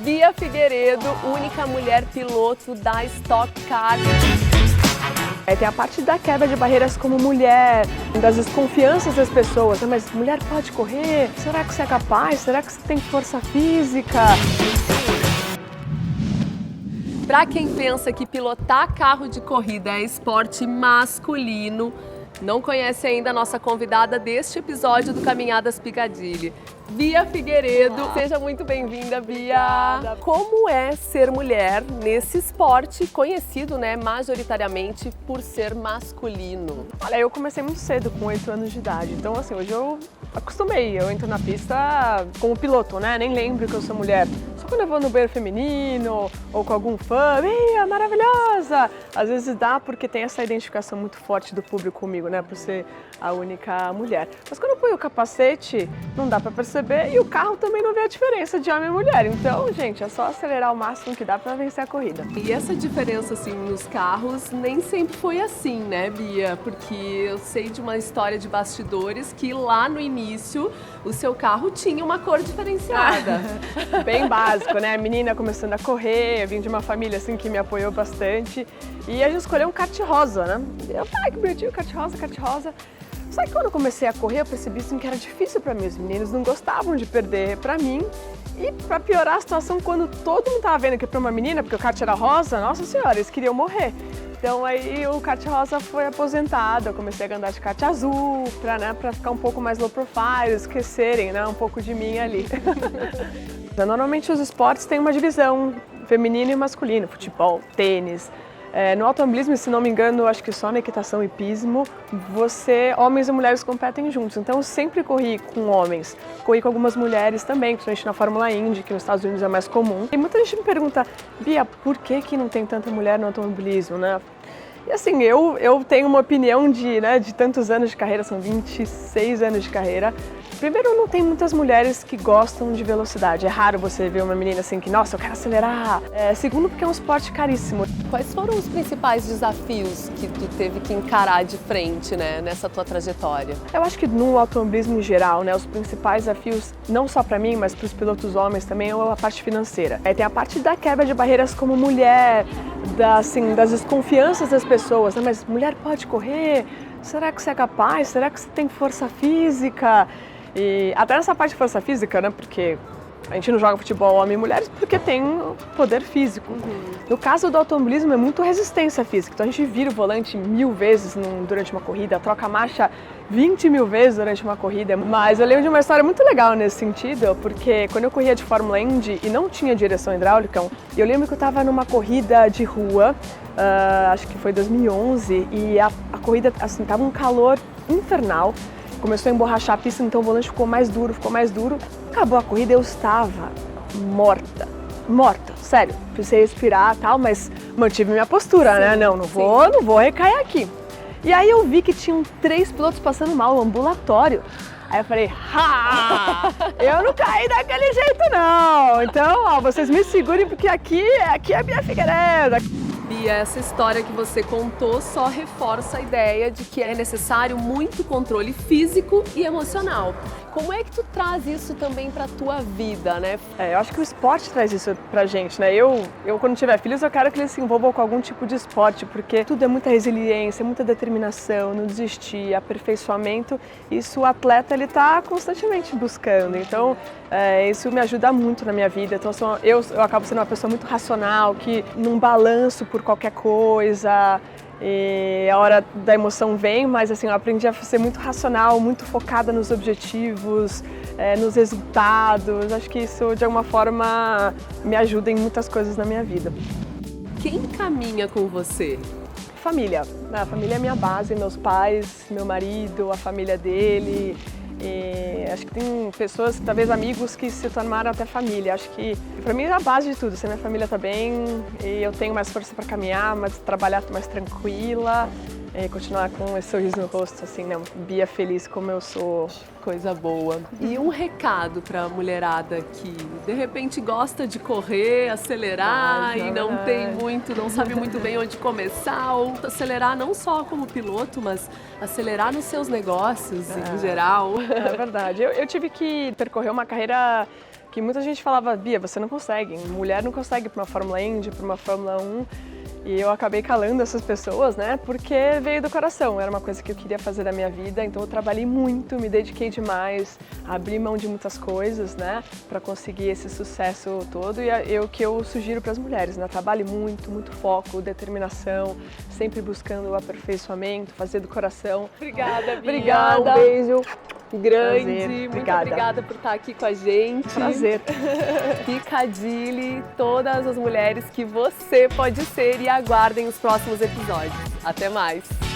Bia Figueiredo, única mulher piloto da Stock Car. Tem a parte da quebra de barreiras como mulher, das desconfianças das pessoas. Mas mulher pode correr? Será que você é capaz? Será que você tem força física? Para quem pensa que pilotar carro de corrida é esporte masculino, não conhece ainda a nossa convidada deste episódio do Caminhadas Piccadilly, Bia Figueiredo. Seja muito bem-vinda, Bia. Obrigada. Como é ser mulher nesse esporte conhecido, né, majoritariamente por ser masculino? Olha, eu comecei muito cedo, com 8 anos de idade. Então, assim, hoje eu acostumei. Eu entro na pista como piloto, né? Nem lembro que eu sou mulher. Só quando eu vou no banheiro feminino ou com algum fã, Bia, maravilhosa! Às vezes dá porque tem essa identificação muito forte do público comigo, né? Por ser a única mulher. Mas quando eu ponho o capacete, não dá pra perceber e o carro também não vê a diferença de homem e mulher. Então, gente, é só acelerar o máximo que dá pra vencer a corrida. E essa diferença, assim, nos carros nem sempre foi assim, né, Bia? Porque eu sei de uma história de bastidores que lá no início o seu carro tinha uma cor diferenciada. Bem básico, né? A menina começando a correr, eu vim de uma família assim que me apoiou bastante. E a gente escolheu um kart rosa, né? E eu, ai, que bonitinho, kart rosa, kart rosa. Só que quando eu comecei a correr, eu percebi assim, que era difícil para mim. Os meninos não gostavam de perder para mim. E para piorar a situação, quando todo mundo tava vendo que para uma menina, porque o kart era rosa, nossa senhora, eles queriam morrer. Então aí o kart rosa foi aposentado, eu comecei a andar de kart azul, pra ficar um pouco mais low profile, esquecerem, né, um pouco de mim ali. Normalmente os esportes têm uma divisão feminino e masculino, futebol, tênis. No automobilismo, se não me engano, acho que só na equitação e hipismo, homens e mulheres competem juntos. Então eu sempre corri com homens, corri com algumas mulheres também, principalmente na Fórmula Indy, que nos Estados Unidos é mais comum. E muita gente me pergunta, Bia, por que não tem tanta mulher no automobilismo, né? E assim, eu tenho uma opinião de tantos anos de carreira, são 26 anos de carreira. Primeiro, não tem muitas mulheres que gostam de velocidade. É raro você ver uma menina assim que, nossa, eu quero acelerar. Segundo, porque é um esporte caríssimo. Quais foram os principais desafios que tu teve que encarar de frente, né, nessa tua trajetória? Eu acho que no automobilismo em geral, né, os principais desafios, não só para mim, mas para os pilotos homens também, é a parte financeira. Tem a parte da quebra de barreiras como mulher, das desconfianças das pessoas. Né? Mas mulher pode correr? Será que você é capaz? Será que você tem força física? E até nessa parte de força física, né, porque a gente não joga futebol homem e mulheres porque tem poder físico. No caso do automobilismo é muito resistência física, então a gente vira o volante 1000 vezes durante uma corrida, troca a marcha 20.000 vezes durante uma corrida. Mas eu lembro de uma história muito legal nesse sentido, porque quando eu corria de Fórmula Indy e não tinha direção hidráulica, eu lembro que eu estava numa corrida de rua, acho que foi 2011, e a corrida, assim, tava um calor infernal. Começou a emborrachar a pista, então o volante ficou mais duro. Acabou a corrida, eu estava morta, sério. Precisei respirar e tal, mas mantive minha postura, né? Não vou recair aqui. E aí eu vi que tinham 3 pilotos passando mal, um ambulatório. Aí eu falei, eu não caí daquele jeito não. Então, ó, vocês me segurem porque aqui é a Bia Figueiredo. Bia, essa história que você contou só reforça a ideia de que é necessário muito controle físico e emocional. Como é que tu traz isso também pra tua vida, né? Eu acho que o esporte traz isso pra gente, né? Eu quando tiver filhos, eu quero que eles se envolvam com algum tipo de esporte, porque tudo é muita resiliência, muita determinação, não desistir, aperfeiçoamento. Isso o atleta, ele tá constantemente buscando. Então, isso me ajuda muito na minha vida. Então, eu acabo sendo uma pessoa muito racional, que não balanço por qualquer coisa. E a hora da emoção vem, mas assim, eu aprendi a ser muito racional, muito focada nos objetivos, nos resultados. Acho que isso, de alguma forma, me ajuda em muitas coisas na minha vida. Quem caminha com você? Família. A família é minha base, meus pais, meu marido, a família dele. E acho que tem pessoas, talvez amigos, que se tornaram até família. Acho que para mim é a base de tudo. Se a minha família está bem, e eu tenho mais força para caminhar, mas trabalhar mais tranquila, e continuar com esse sorriso no rosto, assim, né? Bia feliz como eu sou. Coisa boa. E um recado para a mulherada que de repente gosta de correr, acelerar e não sabe muito bem onde começar, ou acelerar não só como piloto, mas acelerar nos seus negócios em geral. É verdade. Eu tive que percorrer uma carreira que que muita gente falava, Bia, você não consegue, mulher não consegue ir para uma Fórmula Indy, para uma Fórmula 1. E eu acabei calando essas pessoas, né, porque veio do coração, era uma coisa que eu queria fazer da minha vida, então eu trabalhei muito, me dediquei demais, abri mão de muitas coisas, né, para conseguir esse sucesso todo. E é o que eu sugiro para as mulheres, né, trabalhe muito, muito foco, determinação, sempre buscando o aperfeiçoamento, fazer do coração. Obrigada, Bia. Obrigada. Um beijo grande. Prazer. Muito Obrigada. obrigada por estar aqui com a gente. Prazer. Picadilly, todas as mulheres que você pode ser, e aguardem os próximos episódios. Até mais!